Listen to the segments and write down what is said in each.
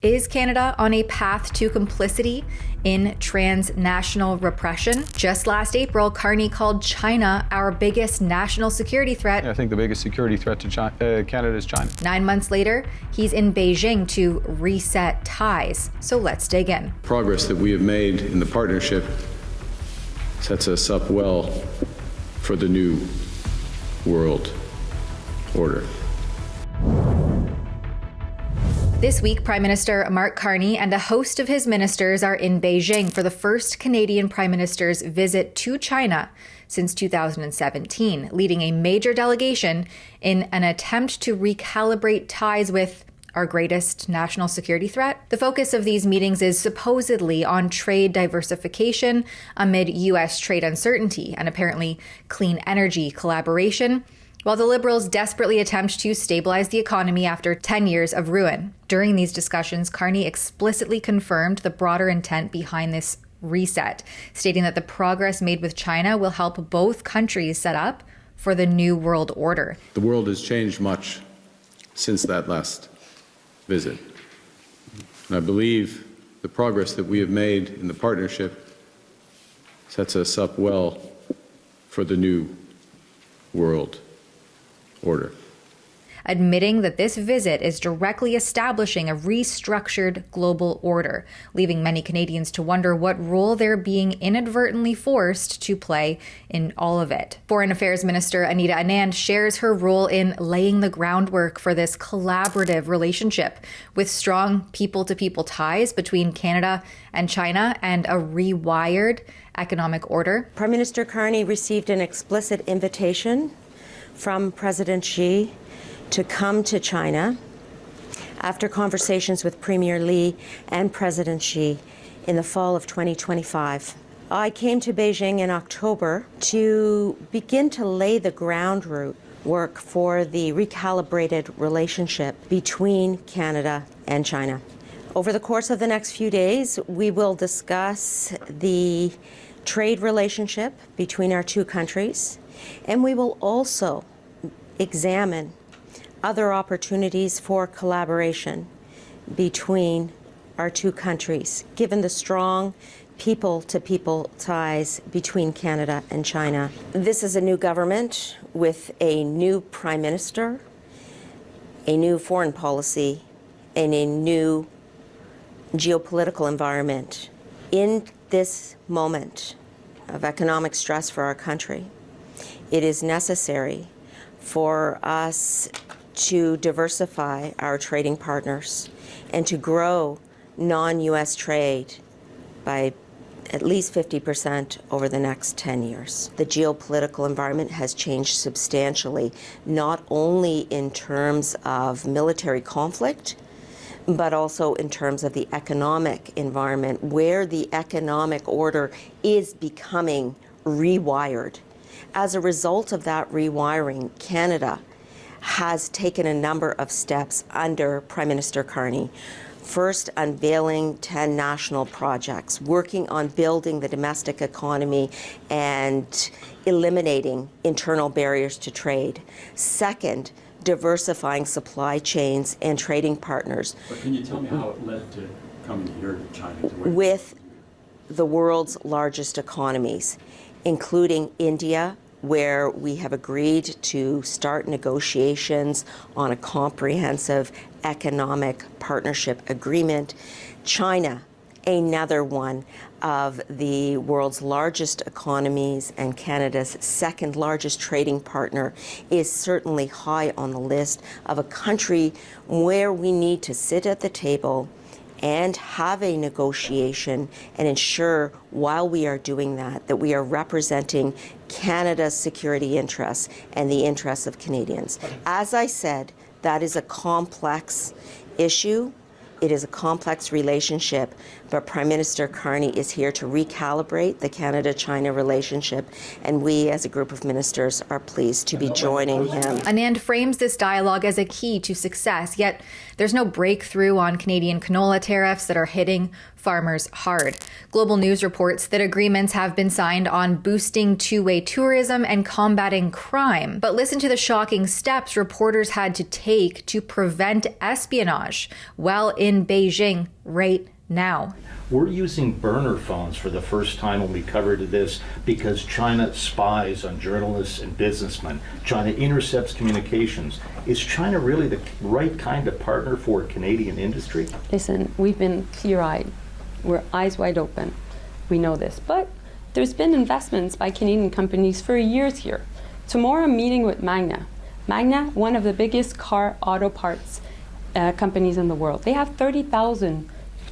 Is Canada on a path to complicity in transnational repression? Just last April, Carney called China our biggest national security threat. I think the biggest security threat to Canada is China. 9 months later, he's in Beijing to reset ties. So let's dig in. Progress that we have made in the partnership sets us up well for the new world order. This week, Prime Minister Mark Carney and a host of his ministers are in Beijing for the first Canadian Prime Minister's visit to China since 2017, leading a major delegation in an attempt to recalibrate ties with our greatest national security threat. The focus of these meetings is supposedly on trade diversification amid U.S. trade uncertainty and apparently clean energy collaboration, while the Liberals desperately attempt to stabilize the economy after 10 years of ruin. During these discussions, Carney explicitly confirmed the broader intent behind this reset, stating that the progress made with China will help both countries set up for the new world order. The world has changed much since that last visit. And I believe the progress that we have made in the partnership sets us up well for the new world order. Admitting that this visit is directly establishing a restructured global order, leaving many Canadians to wonder what role they're being inadvertently forced to play in all of it. Foreign Affairs Minister Anita Anand shares her role in laying the groundwork for this collaborative relationship with strong people-to-people ties between Canada and China and a rewired economic order. Prime Minister Carney received an explicit invitation from President Xi to come to China after conversations with Premier Li and President Xi in the fall of 2025. I came to Beijing in October to begin to lay the groundwork for the recalibrated relationship between Canada and China. Over the course of the next few days, we will discuss the trade relationship between our two countries, and we will also examine other opportunities for collaboration between our two countries, given the strong people-to-people ties between Canada and China. This is a new government with a new Prime Minister, a new foreign policy, and a new geopolitical environment. In this moment of economic stress for our country, it is necessary for us to diversify our trading partners and to grow non-U.S. trade by at least 50% over the next 10 years. The geopolitical environment has changed substantially, not only in terms of military conflict, but also in terms of the economic environment, where the economic order is becoming rewired. As a result of that rewiring, Canada has taken a number of steps under Prime Minister Carney. First, unveiling 10 national projects, working on building the domestic economy and eliminating internal barriers to trade. Second, diversifying supply chains and trading partners. But can you tell me how it led to coming here to China? With the world's largest economies, including India, where we have agreed to start negotiations on a comprehensive economic partnership agreement. China, another one of the world's largest economies and Canada's second largest trading partner, is certainly high on the list of a country where we need to sit at the table and have a negotiation and ensure while we are doing that, that we are representing Canada's security interests and the interests of Canadians. As I said, that is a complex issue. It is a complex relationship, but Prime Minister Carney is here to recalibrate the Canada-China relationship, and we as a group of ministers are pleased to be joining him. Anand frames this dialogue as a key to success, yet There's no breakthrough on Canadian canola tariffs that are hitting farmers hard. Global News reports that agreements have been signed on boosting two-way tourism and combating crime. But listen to the shocking steps reporters had to take to prevent espionage while in Beijing right now. We're using burner phones for the first time when we covered this because China spies on journalists and businessmen. China intercepts communications. Is China really the right kind of partner for Canadian industry? Listen, we've been clear-eyed. We're eyes wide open. We know this. But there's been investments by Canadian companies for years here. Tomorrow I'm meeting with Magna. Magna, one of the biggest auto parts companies in the world. They have 30,000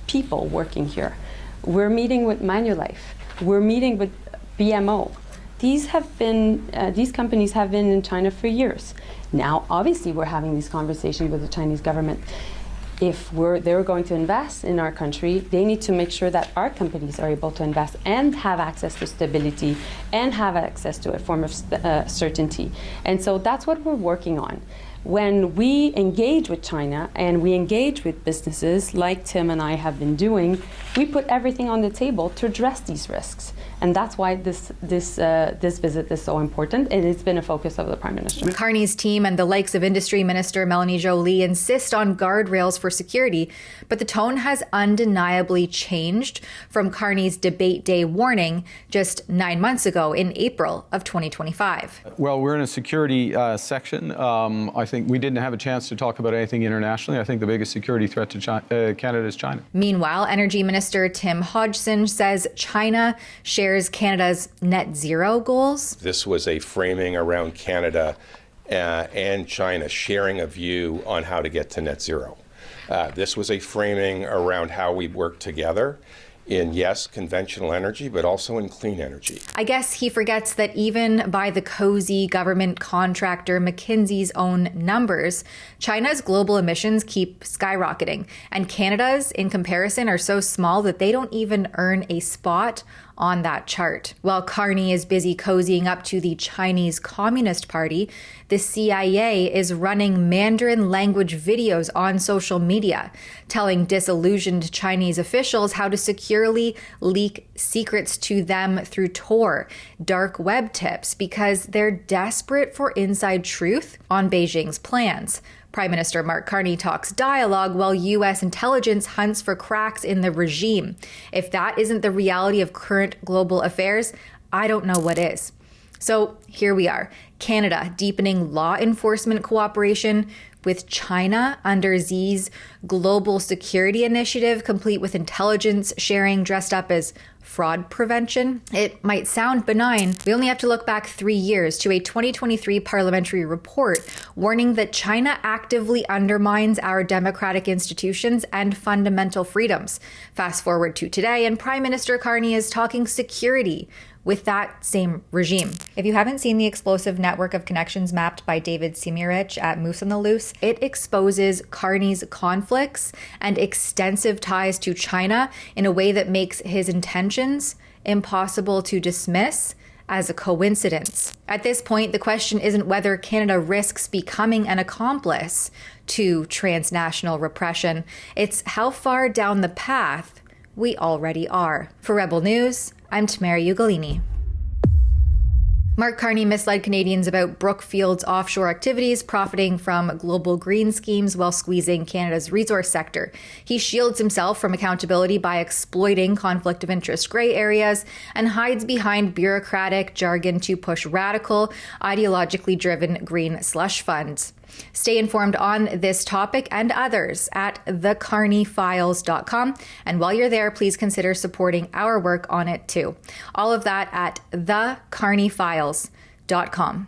people working here. We're meeting with Manulife. We're meeting with BMO. These companies have been in China for years. Now, obviously, we're having these conversations with the Chinese government. If they're going to invest in our country, they need to make sure that our companies are able to invest and have access to stability and have access to a form of certainty. And so that's what we're working on. When we engage with China and we engage with businesses like Tim and I have been doing, we put everything on the table to address these risks. And that's why this visit is so important, and it's been a focus of the Prime Minister. Carney's team and the likes of Industry Minister Melanie Joly insist on guardrails for security, but the tone has undeniably changed from Carney's debate day warning just 9 months ago in April of 2025. Well, we're in a security section. I think we didn't have a chance to talk about anything internationally. I think the biggest security threat to Canada is China. Meanwhile, Energy Minister Tim Hodgson says China shares Canada's net zero goals. This was a framing around Canada and China sharing a view on how to get to net zero. This was a framing around how we work together in, yes, conventional energy, but also in clean energy. I guess he forgets that even by the cozy government contractor McKinsey's own numbers, China's global emissions keep skyrocketing, and Canada's, in comparison, are so small that they don't even earn a spot on that chart. While Carney is busy cozying up to the Chinese Communist Party, the CIA is running Mandarin language videos on social media, telling disillusioned Chinese officials how to securely leak secrets to them through Tor, dark web tips, because they're desperate for inside truth on Beijing's plans. Prime Minister Mark Carney talks dialogue while U.S. intelligence hunts for cracks in the regime. If that isn't the reality of current global affairs, I don't know what is. So here we are, Canada deepening law enforcement cooperation with China under Xi's Global Security Initiative, complete with intelligence sharing dressed up as fraud prevention. It might sound benign. We only have to look back 3 years to a 2023 parliamentary report warning that China actively undermines our democratic institutions and fundamental freedoms. Fast forward to today, and Prime Minister Carney is talking security with that same regime. If you haven't seen the explosive network of connections mapped by David Simirich at Moose on the Loose, it exposes Carney's conflicts and extensive ties to China in a way that makes his intentions impossible to dismiss as a coincidence. At this point, the question isn't whether Canada risks becoming an accomplice to transnational repression. It's how far down the path we already are. For Rebel News, I'm Tamara Ugolini. Mark Carney misled Canadians about Brookfield's offshore activities, profiting from global green schemes while squeezing Canada's resource sector. He shields himself from accountability by exploiting conflict of interest gray areas and hides behind bureaucratic jargon to push radical, ideologically driven green slush funds. Stay informed on this topic and others at thecarneyfiles.com. And while you're there, please consider supporting our work on it too. All of that at thecarneyfiles.com.